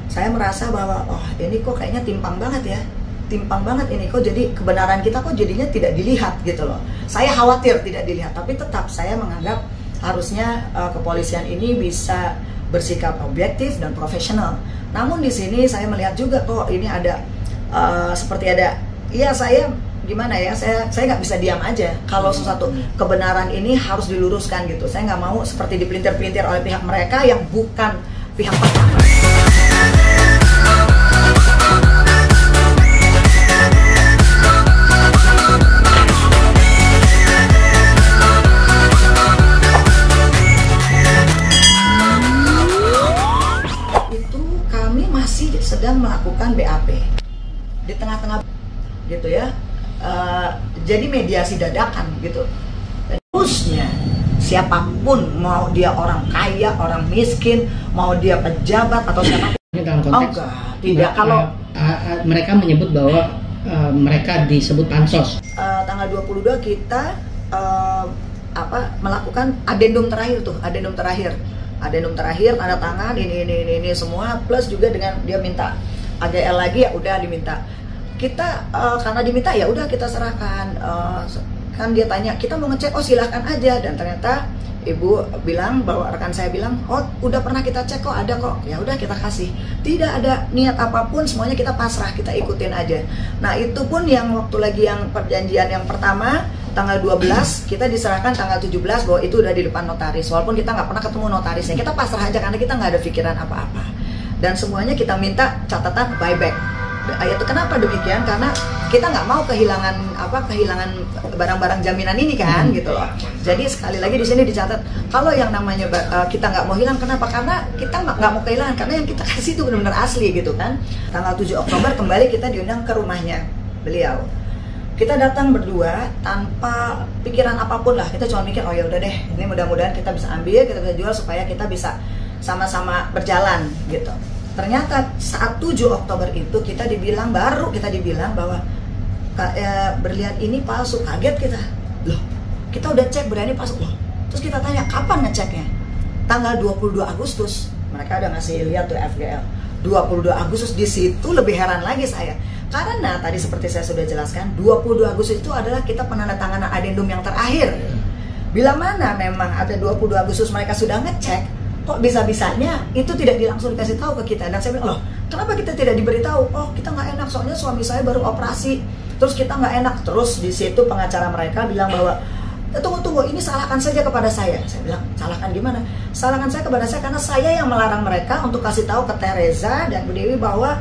saya merasa bahwa oh ini kok kayaknya timpang banget ya, timpang banget ini kok, jadi kebenaran kita kok jadinya tidak dilihat gitu loh. Saya khawatir tidak dilihat, tapi tetap saya menganggap harusnya kepolisian ini bisa bersikap objektif dan profesional. Namun di sini saya melihat juga kok ini ada seperti ada, ya saya gimana ya, saya nggak bisa diam aja kalau sesuatu kebenaran ini harus diluruskan gitu. Saya nggak mau seperti dipelintir-pelintir oleh pihak mereka yang bukan pihak pertama. Itu kami masih sedang melakukan BAP di tengah-tengah gitu ya. Jadi mediasi dadakan gitu. Terusnya siapapun, mau dia orang kaya, orang miskin, mau dia pejabat atau siapapun. Ini dalam konteks tidak. Kalau mereka menyebut bahwa mereka disebut pansos. Tanggal 22 kita melakukan adendum terakhir tuh, adendum terakhir tanda tangan ini semua, plus juga dengan dia minta AGL lagi, ya udah diminta. Kita karena diminta ya udah kita serahkan. Kan dia tanya, kita mau ngecek, oh silahkan aja. Dan ternyata ibu bilang bahwa rekan saya bilang, oh udah pernah kita cek kok, ada kok, ya udah kita kasih. Tidak ada niat apapun, semuanya kita pasrah, kita ikutin aja. Nah itu pun yang waktu lagi yang perjanjian yang pertama tanggal 12 kita diserahkan tanggal 17 bahwa itu udah di depan notaris, walaupun kita nggak pernah ketemu notarisnya. Kita pasrah aja karena kita nggak ada pikiran apa-apa, dan semuanya kita minta catatan buyback. Itu kenapa demikian? Karena kita nggak mau kehilangan barang-barang jaminan ini kan, gitu loh. Jadi sekali lagi di sini dicatat, kalau yang namanya kita nggak mau hilang, kenapa? Karena kita nggak mau kehilangan, karena yang kita kasih itu benar-benar asli gitu kan. Tanggal 7 Oktober kembali kita diundang ke rumahnya beliau. Kita datang berdua tanpa pikiran apapun lah. Kita cuma mikir, oh ya udah deh, ini mudah-mudahan kita bisa ambil, kita bisa jual supaya kita bisa sama-sama berjalan gitu. Ternyata saat 7 Oktober itu baru kita dibilang bahwa berlian ini palsu. Kaget kita, loh kita udah cek berlian ini palsu loh. Terus kita tanya kapan ngeceknya, tanggal 22 Agustus. Mereka udah ngasih lihat tuh FGL 22 Agustus. Di situ lebih heran lagi saya, karena tadi seperti saya sudah jelaskan, 22 Agustus itu adalah kita penandatanganan adendum yang terakhir. Bila mana memang ada 22 Agustus mereka sudah ngecek, kok bisa-bisanya itu tidak langsung dikasih tahu ke kita. Dan saya bilang, loh kenapa kita tidak diberitahu? Oh kita nggak enak, soalnya suami saya baru operasi, terus kita nggak enak. Terus di situ pengacara mereka bilang bahwa tunggu, ini salahkan saja kepada saya. Saya bilang, salahkan gimana? Salahkan saya kepada saya karena saya yang melarang mereka untuk kasih tahu ke Teresa dan Bu Dewi bahwa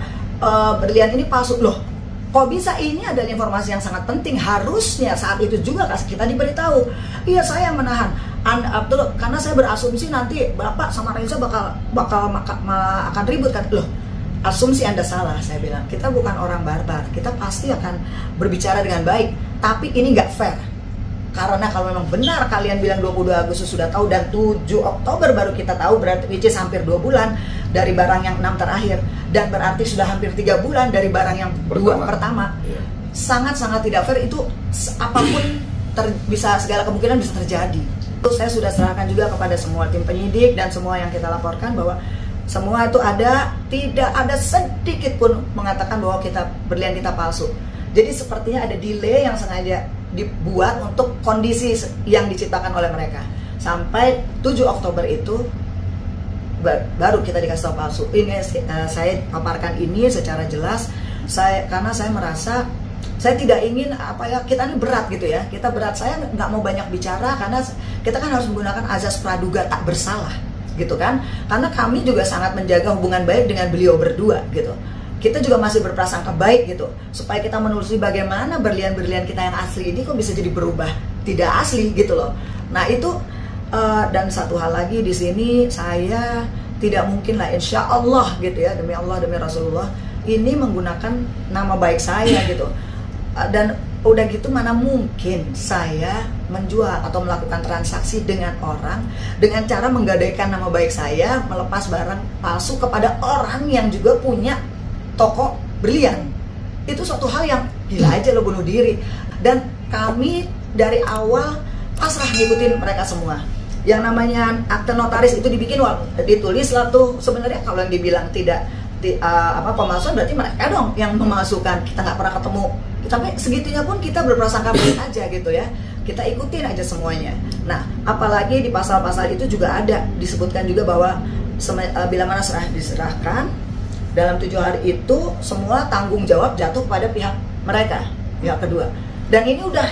berlian ini palsu. Loh kok bisa? Ini adalah informasi yang sangat penting, harusnya saat itu juga kita diberitahu. Iya saya yang menahan karena saya berasumsi nanti Bapak sama Reza akan ribut kan. Loh asumsi Anda salah, saya bilang. Kita bukan orang barbar, kita pasti akan berbicara dengan baik. Tapi ini nggak fair, karena kalau memang benar kalian bilang 22 Agustus sudah tahu dan 7 Oktober baru kita tahu, berarti which is hampir 2 bulan dari barang yang 6 terakhir, dan berarti sudah hampir 3 bulan dari barang yang pertama. Sangat-sangat tidak fair. Itu apapun segala kemungkinan bisa terjadi. Terus saya sudah serahkan juga kepada semua tim penyidik dan semua yang kita laporkan bahwa semua itu tidak ada sedikit pun mengatakan bahwa berlian kita palsu. Jadi sepertinya ada delay yang sengaja dibuat untuk kondisi yang diciptakan oleh mereka. Sampai 7 Oktober itu baru kita dikasih tahu palsu. Ini saya paparkan ini secara jelas, karena saya merasa saya tidak ingin kita ini berat gitu ya. Kita berat, saya nggak mau banyak bicara karena kita kan harus menggunakan azas praduga tak bersalah gitu kan. Karena kami juga sangat menjaga hubungan baik dengan beliau berdua gitu. Kita juga masih berprasangka baik gitu, supaya kita menelusuri bagaimana berlian-berlian kita yang asli ini kok bisa jadi berubah tidak asli gitu loh. Nah itu dan satu hal lagi di sini, saya tidak mungkin lah, insya Allah gitu ya, demi Allah demi Rasulullah, ini menggunakan nama baik saya gitu. Dan udah gitu mana mungkin saya menjual atau melakukan transaksi dengan orang dengan cara menggadaikan nama baik saya, melepas barang palsu kepada orang yang juga punya toko berlian. Itu suatu hal yang gila aja, lo bunuh diri. Dan kami dari awal pasrah ngikutin mereka semua. Yang namanya akte notaris itu ditulis lah tuh. Sebenarnya kalau yang dibilang tidak pemalsuan, berarti mereka dong yang memalsukan, kita nggak pernah ketemu. Tapi segitunya pun kita berprasangka baik aja gitu ya, kita ikutin aja semuanya. Nah, apalagi di pasal-pasal itu juga ada disebutkan juga bahwa bila mana diserahkan dalam 7 hari itu semua tanggung jawab jatuh kepada pihak mereka, pihak kedua. Dan ini udah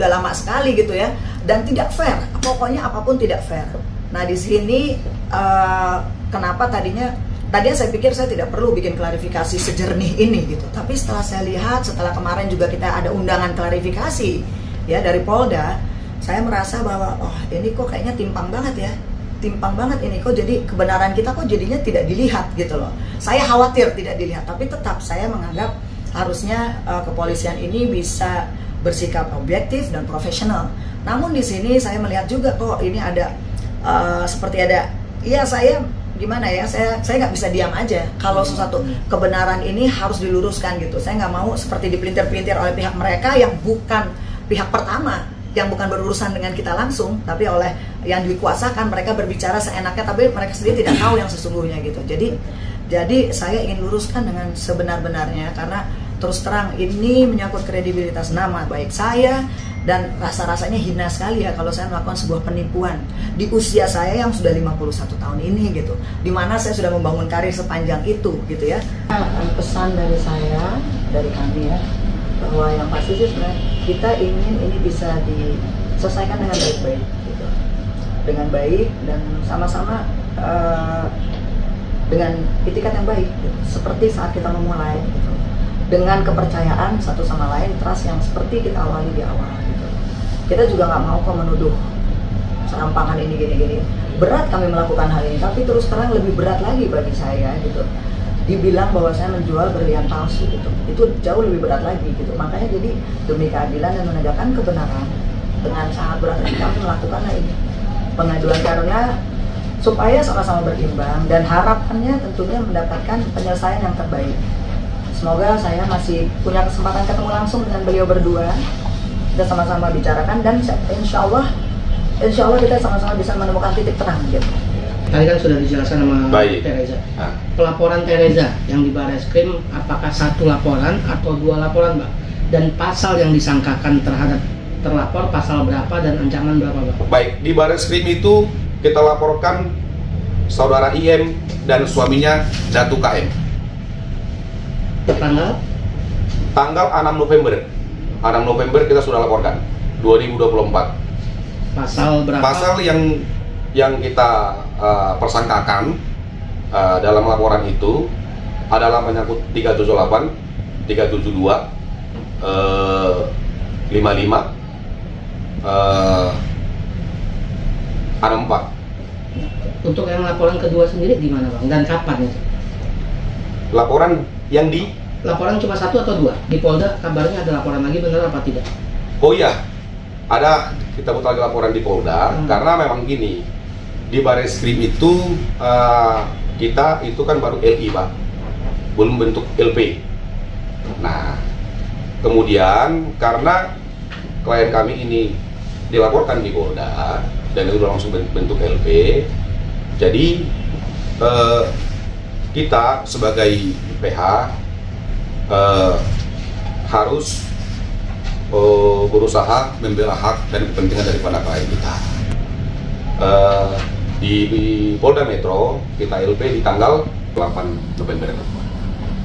lama sekali gitu ya, dan tidak fair. Pokoknya apapun tidak fair. Nah, di sini kenapa tadinya saya pikir saya tidak perlu bikin klarifikasi sejernih ini gitu. Tapi setelah saya lihat, setelah kemarin juga kita ada undangan klarifikasi ya dari Polda, saya merasa bahwa ini kok kayaknya timpang banget ya. Timpang banget ini kok, jadi kebenaran kita kok jadinya tidak dilihat gitu loh. Saya khawatir tidak dilihat, tapi tetap saya menganggap harusnya kepolisian ini bisa bersikap objektif dan profesional. Namun di sini saya melihat juga kok ini ada seperti ada, ya saya gimana ya, saya nggak bisa diam aja kalau sesuatu kebenaran ini harus diluruskan gitu. Saya nggak mau seperti dipelintir-pelintir oleh pihak mereka yang bukan pihak pertama, yang bukan berurusan dengan kita langsung, tapi oleh yang dikuasakan. Mereka berbicara seenaknya, tapi mereka sendiri tidak tahu yang sesungguhnya gitu. Jadi saya ingin luruskan dengan sebenar-benarnya, karena terus terang ini menyangkut kredibilitas nama baik saya, dan rasa-rasanya hina sekali ya kalau saya melakukan sebuah penipuan di usia saya yang sudah 51 tahun ini gitu, dimana saya sudah membangun karir sepanjang itu gitu ya. Pesan dari saya, dari kami ya, bahwa yang pasti sih sebenarnya kita ingin ini bisa diselesaikan dengan baik-baik gitu, dengan baik dan sama-sama dengan itikat yang baik gitu. Seperti saat kita memulai gitu, dengan kepercayaan satu sama lain, trust yang seperti kita awali di awal gitu. Kita juga nggak mau kok menuduh serampangan ini gini-gini. Berat kami melakukan hal ini, tapi terus terang lebih berat lagi bagi saya gitu, dibilang bahwa saya menjual berlian palsu gitu. Itu jauh lebih berat lagi gitu. Makanya jadi demi keadilan dan menegakkan kebenaran, dengan sangat berat kami melakukan ini pengaduan, karena supaya sama-sama berimbang dan harapannya tentunya mendapatkan penyelesaian yang terbaik. Semoga saya masih punya kesempatan ketemu langsung dengan beliau berdua, kita sama-sama bicarakan, dan insya Allah kita sama-sama bisa menemukan titik terang gitu. Tadi kan sudah dijelaskan sama Tereza. Pelaporan Tereza yang di Bareskrim, apakah 1 laporan atau 2 laporan, Mbak? Dan pasal yang disangkakan terhadap terlapor pasal berapa dan ancaman berapa, Mbak? Baik, di Bareskrim itu kita laporkan saudara IM dan suaminya Datu KM. Tanggal 6 November. 6 November kita sudah laporkan 2024. Pasal berapa? Pasal yang kita persangkakan dalam laporan itu adalah menyangkut 378, 372, 55, 64. Untuk yang laporan kedua sendiri gimana, Bang? Dan kapan itu? Laporan yang laporan cuma 1 atau 2? Di Polda kabarnya ada laporan lagi, benar apa tidak? Oh iya, ada, kita butuh lagi laporan di Polda, karena memang gini, di Bareskrim itu kita itu kan baru LI, Pak, belum bentuk LP. Nah, kemudian karena klien kami ini dilaporkan di Polda dan itu langsung bentuk LP, jadi kita sebagai PH harus berusaha membela hak dan kepentingan daripada klien kita. Di Polda Metro kita LP di tanggal 8 November.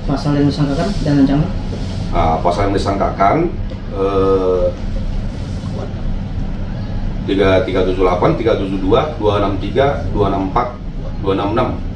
Pasal yang disangkakan dan ancaman? Pasal yang disangkakan 378, 372, 263, 264, 266.